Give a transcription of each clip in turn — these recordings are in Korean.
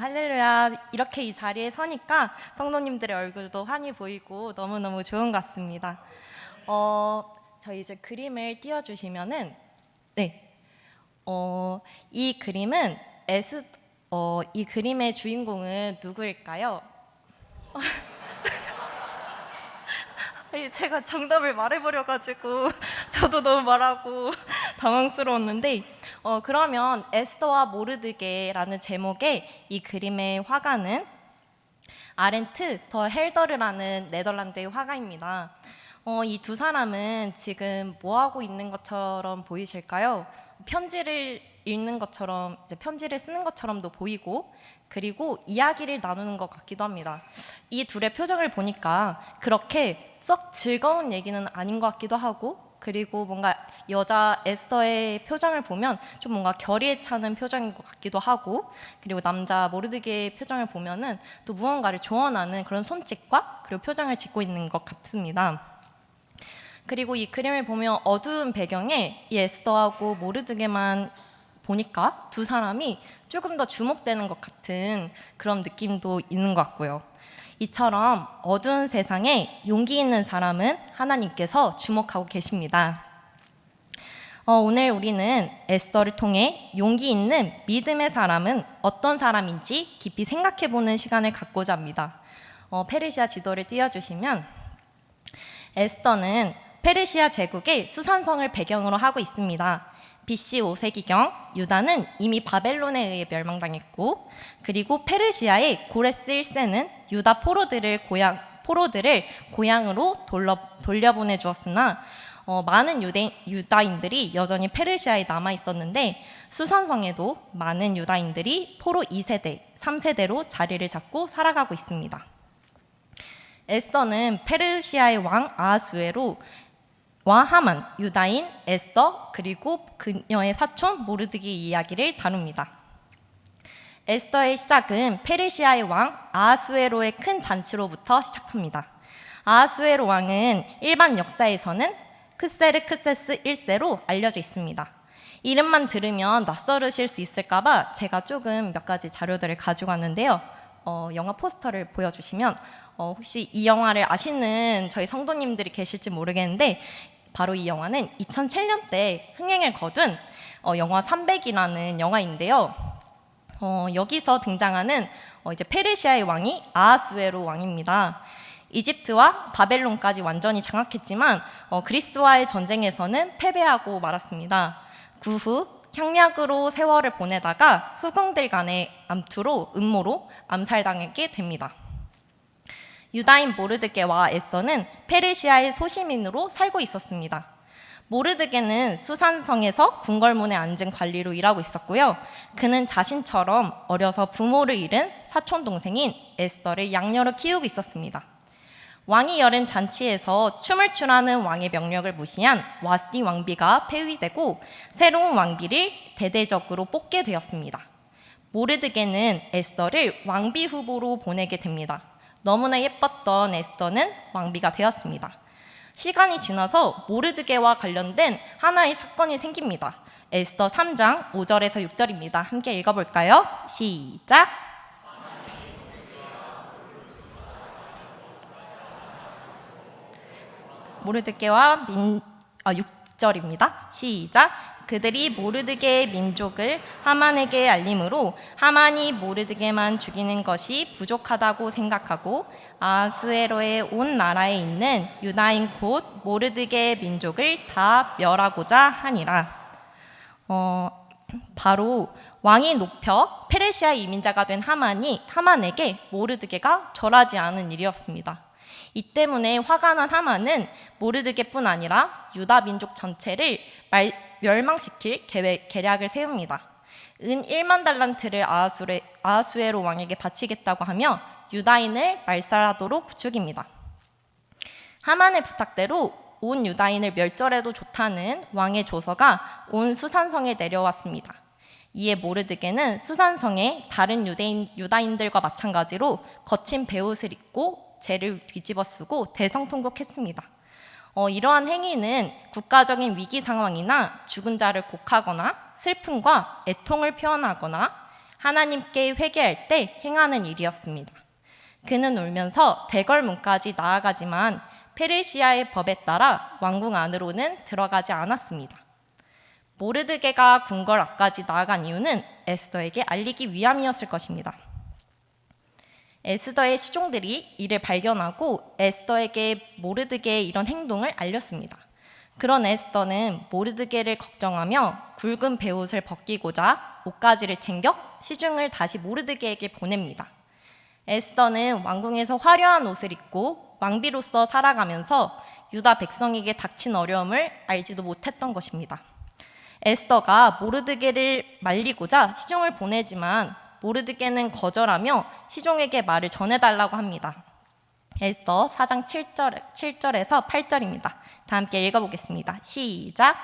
할렐루야. 이렇게 이 자리에 서니까 성도님들의 얼굴도 환히 보이고 너무너무 좋은 것 같습니다. 저희 이제 그림을 띄워주시면은, 네. 이 그림은 이 그림의 주인공은 누구일까요? 제가 정답을 말해버려가지고 저도 너무 말하고 당황스러웠는데, 그러면 에스더와 모르드게라는 제목의 이 그림의 화가는 아렌트 더 헬더르라는 네덜란드의 화가입니다. 이 두 사람은 지금 뭐 하고 있는 것처럼 보이실까요? 편지를 읽는 것처럼, 이제 편지를 쓰는 것처럼도 보이고, 그리고 이야기를 나누는 것 같기도 합니다. 이 둘의 표정을 보니까 그렇게 썩 즐거운 얘기는 아닌 것 같기도 하고, 그리고 뭔가 여자 에스더의 표정을 보면 좀 뭔가 결의에 차는 표정인 것 같기도 하고, 그리고 남자 모르드게의 표정을 보면은 또 무언가를 조언하는 그런 손짓과 그리고 표정을 짓고 있는 것 같습니다. 그리고 이 그림을 보면 어두운 배경에 이 에스더하고 모르드게만 보니까 두 사람이 조금 더 주목되는 것 같은 그런 느낌도 있는 것 같고요. 이처럼 어두운 세상에 용기 있는 사람은 하나님께서 주목하고 계십니다. 오늘 우리는 에스더를 통해 용기 있는 믿음의 사람은 어떤 사람인지 깊이 생각해보는 시간을 갖고자 합니다. 페르시아 지도를 띄워주시면, 에스더는 페르시아 제국의 수산성을 배경으로 하고 있습니다. BC 5세기경 유다는 이미 바벨론에 의해 멸망당했고, 그리고 페르시아의 고레스 1세는 유다 포로들을 고향으로 돌려보내 주었으나 많은 유다인들이 여전히 페르시아에 남아 있었는데, 수산성에도 많은 유다인들이 포로 2세대, 3세대로 자리를 잡고 살아가고 있습니다. 에스더는 페르시아의 왕 아하수에로와 하만, 유다인 에스더, 그리고 그녀의 사촌 모르드게 이야기를 다룹니다. 에스더의 시작은 페르시아의 왕 아하수에로의 큰 잔치로부터 시작합니다. 아하수에로 왕은 일반 역사에서는 크세르크세스 1세로 알려져 있습니다. 이름만 들으면 낯설으실 수 있을까봐 제가 조금 몇 가지 자료들을 가지고 왔는데요. 영화 포스터를 보여주시면 혹시 이 영화를 아시는 저희 성도님들이 계실지 모르겠는데, 바로 이 영화는 2007년대 흥행을 거둔 영화 300이라는 영화인데요. 여기서 등장하는 이제 페르시아의 왕이 아하수에로 왕입니다. 이집트와 바벨론까지 완전히 장악했지만 그리스와의 전쟁에서는 패배하고 말았습니다. 그 후 향락으로 세월을 보내다가 후궁들 간의 음모로 암살당하게 됩니다. 유다인 모르드게와 에스더는 페르시아의 소시민으로 살고 있었습니다. 모르드게는 수산성에서 궁궐문에 앉은 관리로 일하고 있었고요. 그는 자신처럼 어려서 부모를 잃은 사촌 동생인 에스더를 양녀로 키우고 있었습니다. 왕이 열은 잔치에서 춤을 추라는 왕의 명령을 무시한 와스디 왕비가 폐위되고 새로운 왕비를 대대적으로 뽑게 되었습니다. 모르드게는 에스더를 왕비 후보로 보내게 됩니다. 너무나 예뻤던 에스더는 왕비가 되었습니다. 시간이 지나서 모르드게와 관련된 하나의 사건이 생깁니다. 에스더 3장 5절에서 6절입니다. 함께 읽어볼까요? 시작! 모르드게와 6절입니다. 시작! 그들이 모르드게의 민족을 하만에게 알림으로 하만이 모르드게만 죽이는 것이 부족하다고 생각하고 아하수에로의 온 나라에 있는 유다인 곧 모르드게의 민족을 다 멸하고자 하니라. 바로 왕이 높여 페르시아 이민자가 된 하만에게 모르드게가 절하지 않은 일이었습니다. 이 때문에 화가 난 하만은 모르드게뿐 아니라 유다 민족 전체를 멸망시킬 계략을 세웁니다. 은 1만 달란트를 아하수에로 왕에게 바치겠다고 하며 유다인을 말살하도록 부추깁니다. 하만의 부탁대로 온 유다인을 멸절해도 좋다는 왕의 조서가 온 수산성에 내려왔습니다. 이에 모르드게는 수산성에 다른 유다인들과 마찬가지로 거친 베옷을 입고 죄를 뒤집어 쓰고 대성통곡했습니다. 이러한 행위는 국가적인 위기 상황이나 죽은 자를 곡하거나 슬픔과 애통을 표현하거나 하나님께 회개할 때 행하는 일이었습니다. 그는 울면서 대궐문까지 나아가지만 페르시아의 법에 따라 왕궁 안으로는 들어가지 않았습니다. 모르드게가 궁궐 앞까지 나아간 이유는 에스더에게 알리기 위함이었을 것입니다. 에스더의 시종들이 이를 발견하고 에스더에게 모르드게의 이런 행동을 알렸습니다. 그런 에스더는 모르드게를 걱정하며 굵은 베옷을 벗기고자 옷가지를 챙겨 시중을 다시 모르드게에게 보냅니다. 에스더는 왕궁에서 화려한 옷을 입고 왕비로서 살아가면서 유다 백성에게 닥친 어려움을 알지도 못했던 것입니다. 에스더가 모르드게를 말리고자 시종을 보내지만 모르드게는 거절하며 시종에게 말을 전해달라고 합니다. 에스더 4장 7절에서 8절입니다. 다 함께 읽어보겠습니다. 시작!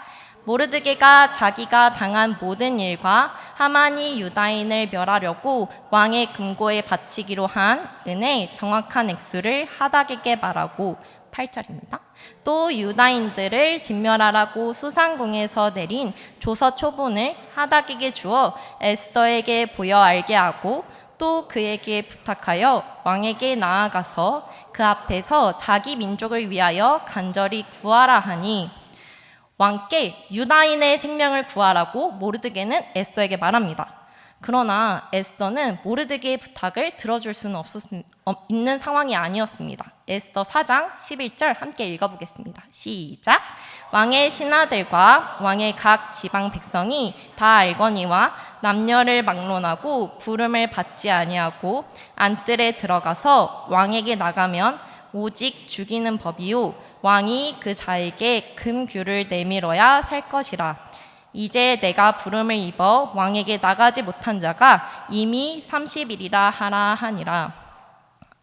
모르드게가 자기가 당한 모든 일과 하만이 유다인을 멸하려고 왕의 금고에 바치기로 한 은의 정확한 액수를 하닥에게 말하고 8절입니다. 또 유다인들을 진멸하라고 수상궁에서 내린 조서 초본을 하닥에게 주어 에스더에게 보여 알게 하고 또 그에게 부탁하여 왕에게 나아가서 그 앞에서 자기 민족을 위하여 간절히 구하라 하니 왕께 유다인의 생명을 구하라고 모르드게는 에스더에게 말합니다. 그러나 에스더는 모르드게의 부탁을 들어줄 수는 있는 상황이 아니었습니다. 에스더 4장 11절 함께 읽어보겠습니다. 시작! 왕의 신하들과 왕의 각 지방 백성이 다 알거니와 남녀를 막론하고 부름을 받지 아니하고 안뜰에 들어가서 왕에게 나가면 오직 죽이는 법이요 왕이 그 자에게 금규를 내밀어야 살 것이라. 이제 내가 부름을 입어 왕에게 나가지 못한 자가 이미 30일이라 하라 하니라.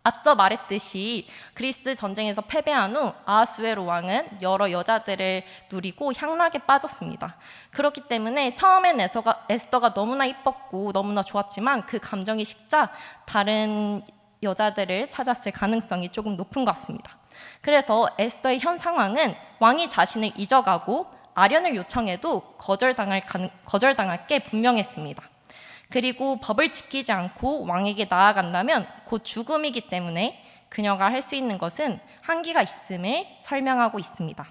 앞서 말했듯이 그리스 전쟁에서 패배한 후 아하수에로 왕은 여러 여자들을 누리고 향락에 빠졌습니다. 그렇기 때문에 처음엔 에스더가 너무나 이뻤고 너무나 좋았지만 그 감정이 식자 다른 여자들을 찾았을 가능성이 조금 높은 것 같습니다. 그래서 에스더의 현 상황은 왕이 자신을 잊어가고 아련을 요청해도 거절당할 게 분명했습니다. 그리고 법을 지키지 않고 왕에게 나아간다면 곧 죽음이기 때문에 그녀가 할 수 있는 것은 한계가 있음을 설명하고 있습니다.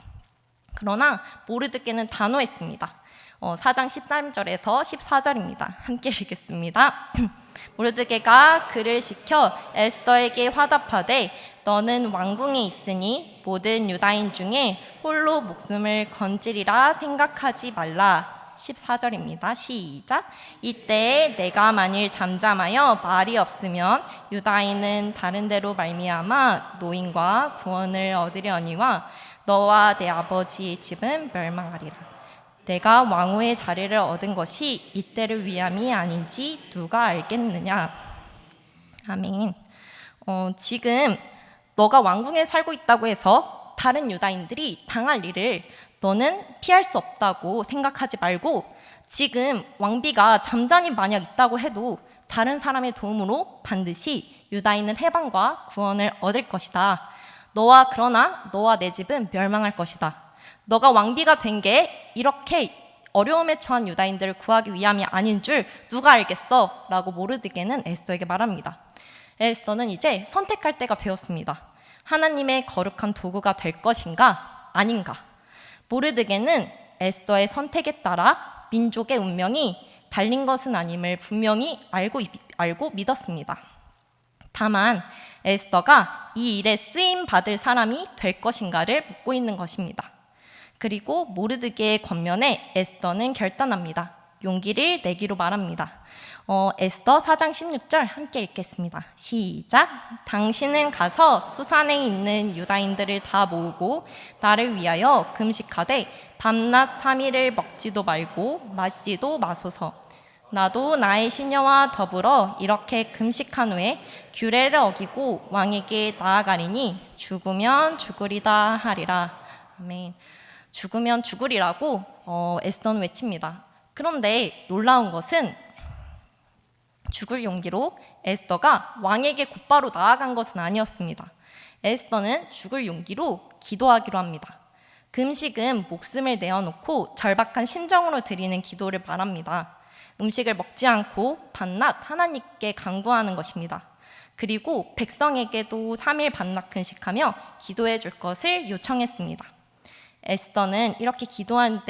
그러나 모르드게는 단호했습니다. 4장 13절에서 14절입니다. 함께 읽겠습니다. 모르드게가 그를 시켜 에스더에게 화답하되 너는 왕궁에 있으니 모든 유다인 중에 홀로 목숨을 건지리라 생각하지 말라. 14절입니다. 시작! 이때 내가 만일 잠잠하여 말이 없으면 유다인은 다른 데로 말미암아 노인과 구원을 얻으려니와 너와 내 아버지의 집은 멸망하리라. 내가 왕후의 자리를 얻은 것이 이때를 위함이 아닌지 누가 알겠느냐. 아멘. 지금 너가 왕궁에 살고 있다고 해서 다른 유다인들이 당할 일을 너는 피할 수 없다고 생각하지 말고 지금 왕비가 잠잠히 만약 있다고 해도 다른 사람의 도움으로 반드시 유다인은 해방과 구원을 얻을 것이다. 그러나 너와 내 집은 멸망할 것이다. 너가 왕비가 된 게 이렇게 어려움에 처한 유다인들을 구하기 위함이 아닌 줄 누가 알겠어? 라고 모르드게는 에스더에게 말합니다. 에스더는 이제 선택할 때가 되었습니다. 하나님의 거룩한 도구가 될 것인가 아닌가. 모르드게는 에스더의 선택에 따라 민족의 운명이 달린 것은 아님을 분명히 알고 믿었습니다. 다만 에스더가 이 일에 쓰임 받을 사람이 될 것인가를 묻고 있는 것입니다. 그리고 모르드게의 권면에 에스더는 결단합니다. 용기를 내기로 말합니다. 에스더 4장 16절 함께 읽겠습니다. 시작! 당신은 가서 수산에 있는 유다인들을 다 모으고 나를 위하여 금식하되 밤낮 3일을 먹지도 말고 마시지도 마소서. 나도 나의 시녀와 더불어 이렇게 금식한 후에 규례를 어기고 왕에게 나아가리니 죽으면 죽으리다 하리라. 아멘. 죽으면 죽으리라고 에스더는 외칩니다. 그런데 놀라운 것은 죽을 용기로 에스더가 왕에게 곧바로 나아간 것은 아니었습니다. 에스더는 죽을 용기로 기도하기로 합니다. 금식은 목숨을 내어놓고 절박한 심정으로 드리는 기도를 말합니다. 음식을 먹지 않고 밤낮 하나님께 간구하는 것입니다. 그리고 백성에게도 3일 밤낮 금식하며 기도해 줄 것을 요청했습니다. 에스더는 이렇게 기도한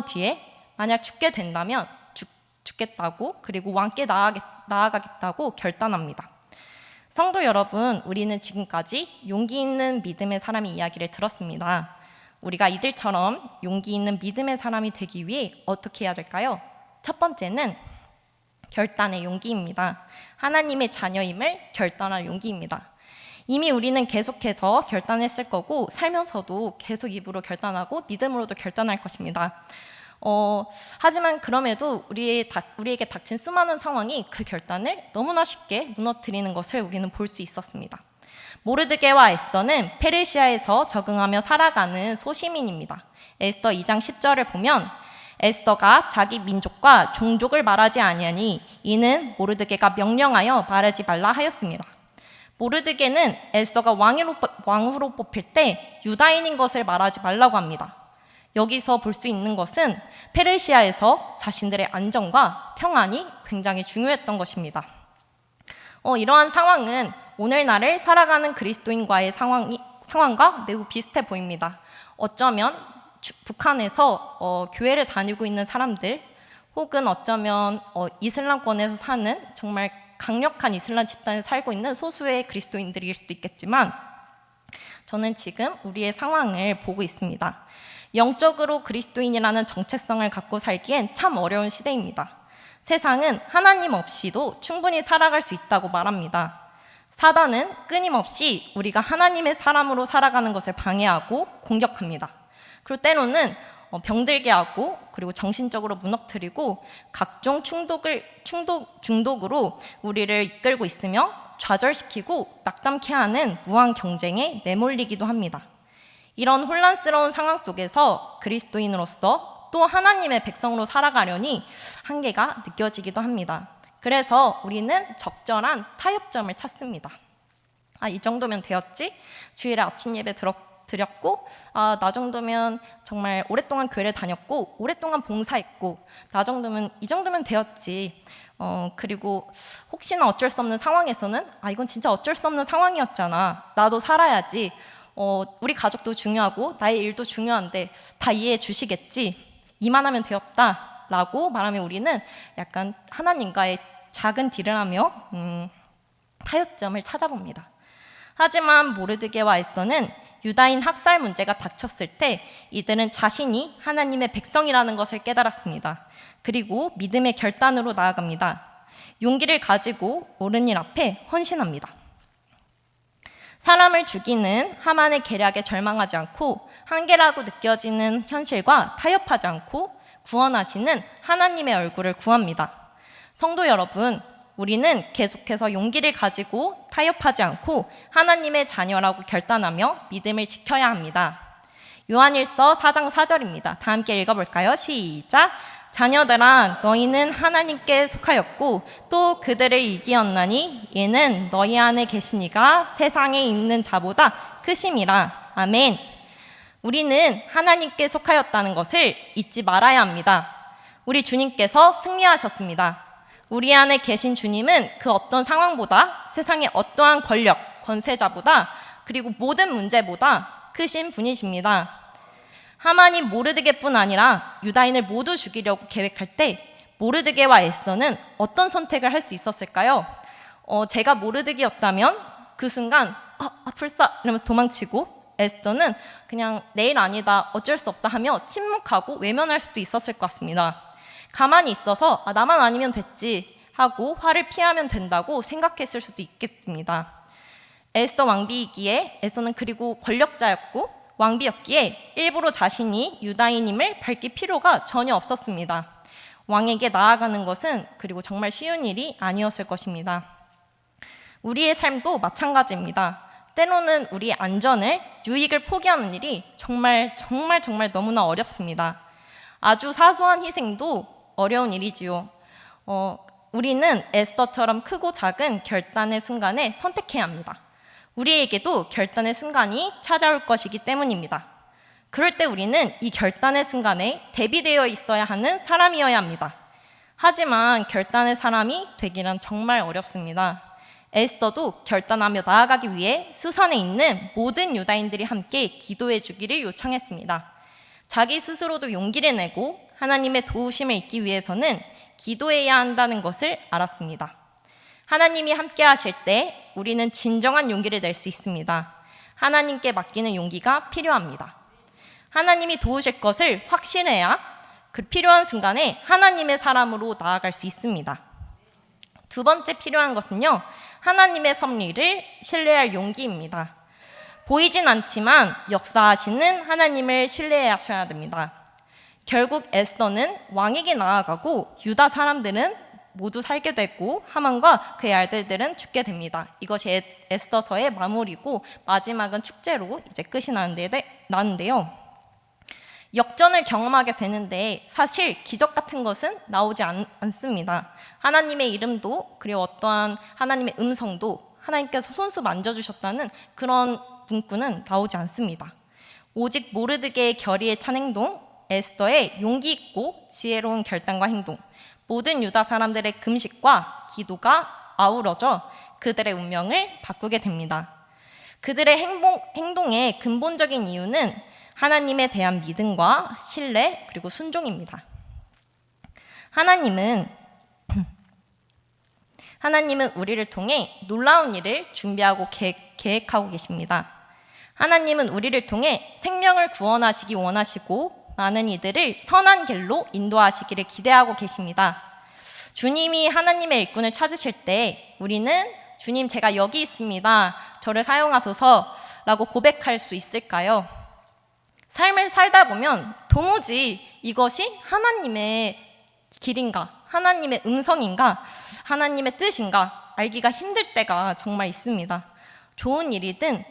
뒤에 만약 죽게 된다면 죽겠다고, 그리고 왕께 나아가겠다고 결단합니다. 성도 여러분, 우리는 지금까지 용기 있는 믿음의 사람의 이야기를 들었습니다. 우리가 이들처럼 용기 있는 믿음의 사람이 되기 위해 어떻게 해야 될까요? 첫 번째는 결단의 용기입니다. 하나님의 자녀임을 결단할 용기입니다. 이미 우리는 계속해서 결단했을 거고 살면서도 계속 입으로 결단하고 믿음으로도 결단할 것입니다. 하지만 그럼에도 우리에게 닥친 수많은 상황이 그 결단을 너무나 쉽게 무너뜨리는 것을 우리는 볼 수 있었습니다. 모르드게와 에스더는 페르시아에서 적응하며 살아가는 소시민입니다. 에스더 2장 10절을 보면 에스더가 자기 민족과 종족을 말하지 아니하니 이는 모르드게가 명령하여 말하지 말라 하였습니다. 모르드게는 에스더가 왕후로 뽑힐 때 유다인인 것을 말하지 말라고 합니다. 여기서 볼 수 있는 것은 페르시아에서 자신들의 안정과 평안이 굉장히 중요했던 것입니다. 이러한 상황은 오늘날을 살아가는 그리스도인과의 상황과 매우 비슷해 보입니다. 어쩌면 북한에서 교회를 다니고 있는 사람들, 혹은 어쩌면 이슬람권에서 사는 정말 강력한 이슬람 집단에 살고 있는 소수의 그리스도인들일 수도 있겠지만, 저는 지금 우리의 상황을 보고 있습니다. 영적으로 그리스도인이라는 정체성을 갖고 살기엔 참 어려운 시대입니다. 세상은 하나님 없이도 충분히 살아갈 수 있다고 말합니다. 사단은 끊임없이 우리가 하나님의 사람으로 살아가는 것을 방해하고 공격합니다. 그리고 때로는 병들게 하고, 그리고 정신적으로 무너뜨리고 각종 중독으로 우리를 이끌고 있으며 좌절시키고 낙담케 하는 무한 경쟁에 내몰리기도 합니다. 이런 혼란스러운 상황 속에서 그리스도인으로서 또 하나님의 백성으로 살아가려니 한계가 느껴지기도 합니다. 그래서 우리는 적절한 타협점을 찾습니다. 이 정도면 되었지? 주일에 아침 예배 드렸고, 나 정도면 정말 오랫동안 교회를 다녔고 오랫동안 봉사했고, 이 정도면 되었지. 그리고 혹시나 어쩔 수 없는 상황에서는 이건 진짜 어쩔 수 없는 상황이었잖아, 나도 살아야지, 우리 가족도 중요하고 나의 일도 중요한데 다 이해해 주시겠지, 이만하면 되었다 라고 말하며 우리는 약간 하나님과의 작은 딜을 하며 타협점을 찾아봅니다. 하지만 모르드게와 에스더는 유다인 학살 문제가 닥쳤을 때 이들은 자신이 하나님의 백성이라는 것을 깨달았습니다. 그리고 믿음의 결단으로 나아갑니다. 용기를 가지고 옳은 일 앞에 헌신합니다. 사람을 죽이는 하만의 계략에 절망하지 않고 한계라고 느껴지는 현실과 타협하지 않고 구원하시는 하나님의 얼굴을 구합니다. 성도 여러분, 우리는 계속해서 용기를 가지고 타협하지 않고 하나님의 자녀라고 결단하며 믿음을 지켜야 합니다. 요한일서 4장 4절입니다. 다 함께 읽어볼까요? 시작! 자녀들아, 너희는 하나님께 속하였고 또 그들을 이기었나니 이는 너희 안에 계신 이가 세상에 있는 자보다 크심이라. 아멘. 우리는 하나님께 속하였다는 것을 잊지 말아야 합니다. 우리 주님께서 승리하셨습니다. 우리 안에 계신 주님은 그 어떤 상황보다, 세상의 어떠한 권력, 권세자보다, 그리고 모든 문제보다 크신 분이십니다. 하만이 모르드게뿐 아니라 유다인을 모두 죽이려고 계획할 때 모르드게와 에스더는 어떤 선택을 할 수 있었을까요? 제가 모르드게였다면 그 순간 불사 이러면서 도망치고, 에스더는 그냥 내일 아니다, 어쩔 수 없다 하며 침묵하고 외면할 수도 있었을 것 같습니다. 가만히 있어서 나만 아니면 됐지 하고 화를 피하면 된다고 생각했을 수도 있겠습니다. 에스더 왕비이기에, 에스더는 그리고 권력자였고 왕비였기에 일부러 자신이 유다인임을 밝힐 필요가 전혀 없었습니다. 왕에게 나아가는 것은 그리고 정말 쉬운 일이 아니었을 것입니다. 우리의 삶도 마찬가지입니다. 때로는 우리의 안전을, 유익을 포기하는 일이 정말 너무나 어렵습니다. 아주 사소한 희생도 어려운 일이지요. 우리는 에스더처럼 크고 작은 결단의 순간에 선택해야 합니다. 우리에게도 결단의 순간이 찾아올 것이기 때문입니다. 그럴 때 우리는 이 결단의 순간에 대비되어 있어야 하는 사람이어야 합니다. 하지만 결단의 사람이 되기란 정말 어렵습니다. 에스더도 결단하며 나아가기 위해 수산에 있는 모든 유다인들이 함께 기도해 주기를 요청했습니다. 자기 스스로도 용기를 내고 하나님의 도우심을 잊기 위해서는 기도해야 한다는 것을 알았습니다. 하나님이 함께 하실 때 우리는 진정한 용기를 낼 수 있습니다. 하나님께 맡기는 용기가 필요합니다. 하나님이 도우실 것을 확신해야 그 필요한 순간에 하나님의 사람으로 나아갈 수 있습니다. 두 번째 필요한 것은요, 하나님의 섭리를 신뢰할 용기입니다. 보이진 않지만 역사하시는 하나님을 신뢰하셔야 됩니다. 결국 에스더는 왕에게 나아가고 유다 사람들은 모두 살게 되고 하만과 그의 아들들은 죽게 됩니다. 이것이 에스더서의 마무리고 마지막은 축제로 이제 끝이 나는데요. 역전을 경험하게 되는데 사실 기적 같은 것은 나오지 않습니다. 하나님의 이름도 그리고 어떠한 하나님의 음성도 하나님께서 손수 만져주셨다는 그런 문구는 나오지 않습니다. 오직 모르드게의 결의에 찬 행동, 에스더의 용기 있고 지혜로운 결단과 행동, 모든 유다 사람들의 금식과 기도가 아우러져 그들의 운명을 바꾸게 됩니다. 그들의 행동의 근본적인 이유는 하나님에 대한 믿음과 신뢰 그리고 순종입니다. 하나님은 우리를 통해 놀라운 일을 준비하고 계획하고 계십니다. 하나님은 우리를 통해 생명을 구원하시기 원하시고 많은 이들을 선한 길로 인도하시기를 기대하고 계십니다. 주님이 하나님의 일꾼을 찾으실 때 우리는 주님 제가 여기 있습니다. 저를 사용하소서라고 고백할 수 있을까요? 삶을 살다 보면 도무지 이것이 하나님의 길인가, 하나님의 음성인가, 하나님의 뜻인가 알기가 힘들 때가 정말 있습니다. 좋은 일이든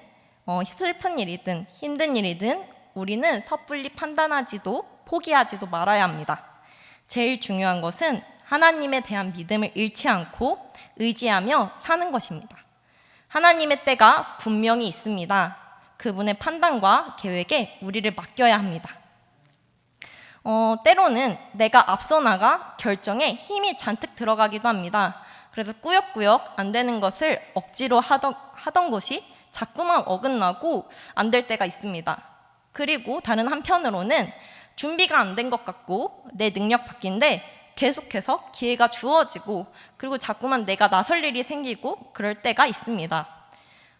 슬픈 일이든 힘든 일이든 우리는 섣불리 판단하지도 포기하지도 말아야 합니다. 제일 중요한 것은 하나님에 대한 믿음을 잃지 않고 의지하며 사는 것입니다. 하나님의 때가 분명히 있습니다. 그분의 판단과 계획에 우리를 맡겨야 합니다. 때로는 내가 앞서 나가 결정에 힘이 잔뜩 들어가기도 합니다. 그래서 꾸역꾸역 안 되는 것을 억지로 하던 것이 자꾸만 어긋나고 안 될 때가 있습니다. 그리고 다른 한편으로는 준비가 안 된 것 같고 내 능력 밖인데 계속해서 기회가 주어지고 그리고 자꾸만 내가 나설 일이 생기고 그럴 때가 있습니다.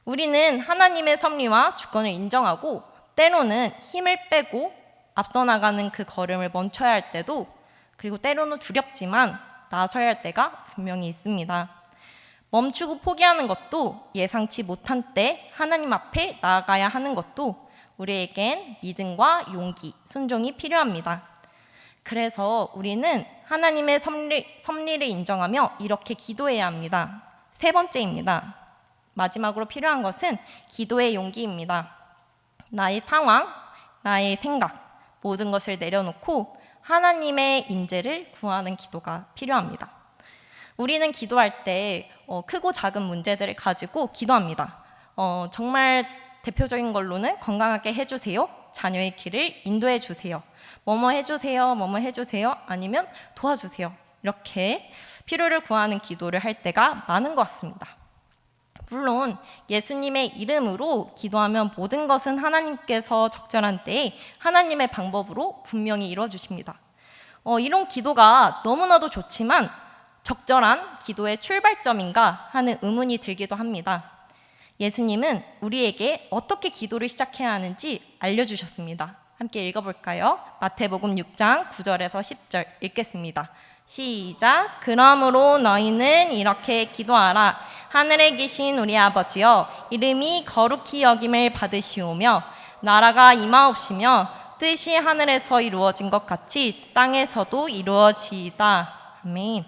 우리는 하나님의 섭리와 주권을 인정하고 때로는 힘을 빼고 앞서 나가는 그 걸음을 멈춰야 할 때도 그리고 때로는 두렵지만 나서야 할 때가 분명히 있습니다. 멈추고 포기하는 것도 예상치 못한 때 하나님 앞에 나아가야 하는 것도 우리에겐 믿음과 용기, 순종이 필요합니다. 그래서 우리는 하나님의 섭리를 인정하며 이렇게 기도해야 합니다. 세 번째입니다. 마지막으로 필요한 것은 기도의 용기입니다. 나의 상황, 나의 생각, 모든 것을 내려놓고 하나님의 임재를 구하는 기도가 필요합니다. 우리는 기도할 때 크고 작은 문제들을 가지고 기도합니다. 정말 대표적인 걸로는 건강하게 해주세요. 자녀의 길을 인도해 주세요. 뭐뭐 해주세요. 뭐뭐 해주세요. 아니면 도와주세요. 이렇게 필요를 구하는 기도를 할 때가 많은 것 같습니다. 물론 예수님의 이름으로 기도하면 모든 것은 하나님께서 적절한 때에 하나님의 방법으로 분명히 이루어주십니다. 이런 기도가 너무나도 좋지만 적절한 기도의 출발점인가 하는 의문이 들기도 합니다. 예수님은 우리에게 어떻게 기도를 시작해야 하는지 알려주셨습니다. 함께 읽어볼까요? 마태복음 6장 9절에서 10절 읽겠습니다. 시작. 그러므로 너희는 이렇게 기도하라. 하늘에 계신 우리 아버지여, 이름이 거룩히 여김을 받으시오며 나라가 임하옵시며 뜻이 하늘에서 이루어진 것 같이 땅에서도 이루어지이다. 아멘.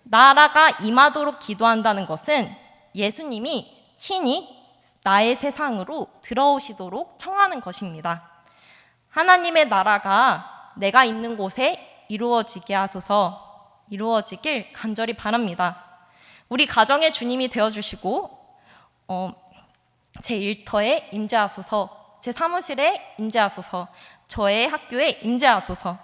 나라가 임하도록 기도한다는 것은 예수님이 친히 나의 세상으로 들어오시도록 청하는 것입니다. 하나님의 나라가 내가 있는 곳에 이루어지게 하소서, 이루어지길 간절히 바랍니다. 우리 가정의 주님이 되어주시고 제 일터에 임재하소서, 제 사무실에 임재하소서, 저의 학교에 임재하소서.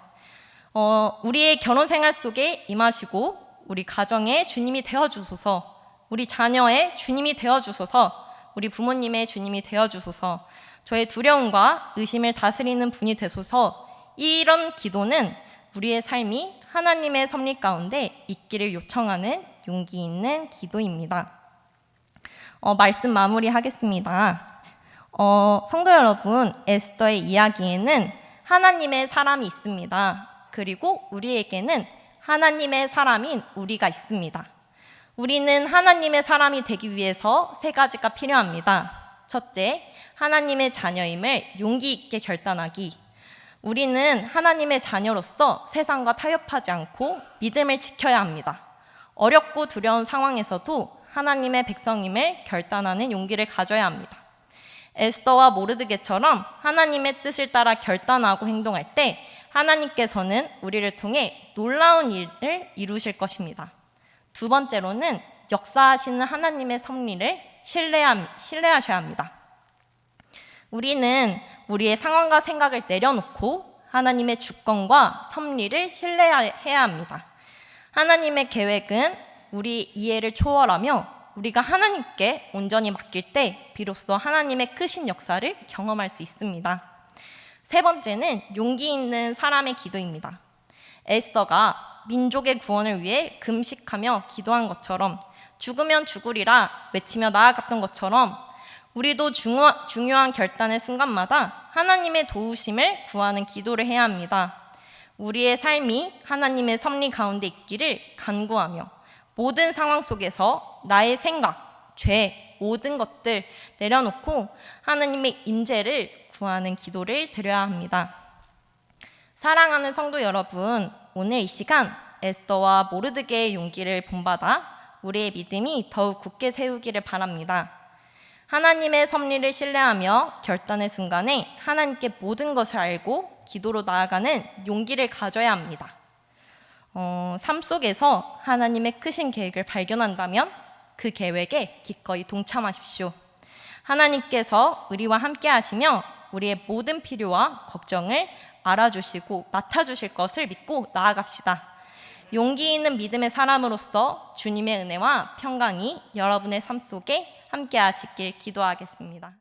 우리의 결혼 생활 속에 임하시고 우리 가정의 주님이 되어주소서, 우리 자녀의 주님이 되어주소서, 우리 부모님의 주님이 되어주소서, 저의 두려움과 의심을 다스리는 분이 되소서. 이런 기도는 우리의 삶이 하나님의 섭리 가운데 있기를 요청하는 용기 있는 기도입니다. 말씀 마무리하겠습니다. 성도 여러분, 에스더의 이야기에는 하나님의 사람이 있습니다. 그리고 우리에게는 하나님의 사람인 우리가 있습니다. 우리는 하나님의 사람이 되기 위해서 세 가지가 필요합니다. 첫째, 하나님의 자녀임을 용기 있게 결단하기. 우리는 하나님의 자녀로서 세상과 타협하지 않고 믿음을 지켜야 합니다. 어렵고 두려운 상황에서도 하나님의 백성임을 결단하는 용기를 가져야 합니다. 에스더와 모르드게처럼 하나님의 뜻을 따라 결단하고 행동할 때 하나님께서는 우리를 통해 놀라운 일을 이루실 것입니다. 두 번째로는 역사하시는 하나님의 섭리를 신뢰하셔야 합니다. 우리는 우리의 상황과 생각을 내려놓고 하나님의 주권과 섭리를 신뢰해야 합니다. 하나님의 계획은 우리 이해를 초월하며 우리가 하나님께 온전히 맡길 때 비로소 하나님의 크신 역사를 경험할 수 있습니다. 세 번째는 용기 있는 사람의 기도입니다. 에스더가 민족의 구원을 위해 금식하며 기도한 것처럼, 죽으면 죽으리라 외치며 나아갔던 것처럼 우리도 중요한 결단의 순간마다 하나님의 도우심을 구하는 기도를 해야 합니다. 우리의 삶이 하나님의 섭리 가운데 있기를 간구하며 모든 상황 속에서 나의 생각, 죄, 모든 것들 내려놓고 하나님의 임재를 구하는 기도를 드려야 합니다. 사랑하는 성도 여러분, 오늘 이 시간 에스더와 모르드게의 용기를 본받아 우리의 믿음이 더욱 굳게 세우기를 바랍니다. 하나님의 섭리를 신뢰하며 결단의 순간에 하나님께 모든 것을 알고 기도로 나아가는 용기를 가져야 합니다. 삶 속에서 하나님의 크신 계획을 발견한다면 그 계획에 기꺼이 동참하십시오. 하나님께서 우리와 함께 하시며 우리의 모든 필요와 걱정을 알아주시고 맡아주실 것을 믿고 나아갑시다. 용기 있는 믿음의 사람으로서 주님의 은혜와 평강이 여러분의 삶 속에 함께 하시길 기도하겠습니다.